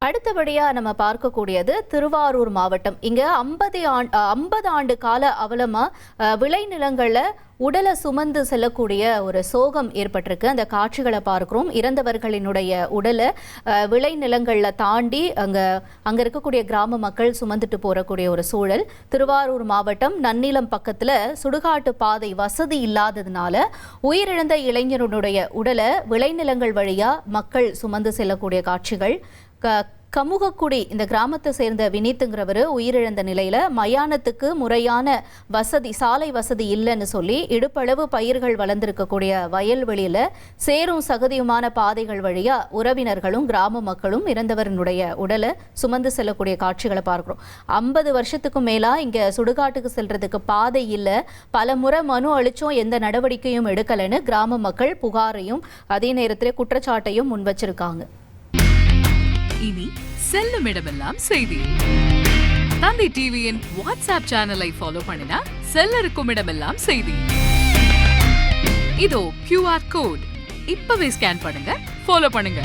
அடுத்தபடியா நம்ம பார்க்கக்கூடியது திருவாரூர் மாவட்டம். இங்க 50 ஆண்டு கால அவலமா விளைநிலங்கள்ல உடலை சுமந்து செல்லக்கூடிய ஒரு சோகம் ஏற்பட்டிருக்கு. அந்த காட்சிகளை பார்க்கிறோம். இறந்தவர்களினுடைய உடலை விளைநிலங்கள்ல தாண்டி அங்க இருக்கக்கூடிய கிராம மக்கள் சுமந்துட்டு போறக்கூடிய ஒரு சூழல். திருவாரூர் மாவட்டம் நன்னிலம் பக்கத்துல சுடுகாட்டு பாதை வசதி இல்லாததுனால உயிரிழந்த இளைஞருடைய உடலை விளைநிலங்கள் வழியா மக்கள் சுமந்து செல்லக்கூடிய காட்சிகள். கமுகக்குடி இந்த கிராமத்தை சேர்ந்த வினீத்துங்கிறவர் உயிரிழந்த நிலையில மயானத்துக்கு முறையான சாலை வசதி இல்லைன்னு சொல்லி இடுப்பளவு பயிர்கள் வளர்ந்திருக்கக்கூடிய வயல்வெளியில சேரும் சகதியுமான பாதைகள் வழியா உறவினர்களும் கிராம மக்களும் இறந்தவரினுடைய உடலை சுமந்து செல்லக்கூடிய காட்சிகளை பார்க்கிறோம். 50 வருஷத்துக்கும் மேலா இங்க சுடுகாட்டுக்கு செல்றதுக்கு பாதை இல்லை, பல முறை மனு அளிச்சும் எந்த நடவடிக்கையும் எடுக்கலைன்னு கிராம மக்கள் புகாரையும் அதே நேரத்தில் குற்றச்சாட்டையும் முன் வச்சிருக்காங்க. இனி செல்லும் இடமெல்லாம் செய்தி. தந்தை டிவியின் வாட்ஸ்அப் சேனலை ஃபாலோ பண்ணினா செல்ல இருக்கும் இடமெல்லாம் செய்தி. இதோ QR கோட் இப்பவே ஸ்கேன் பண்ணுங்க, ஃபாலோ பண்ணுங்க.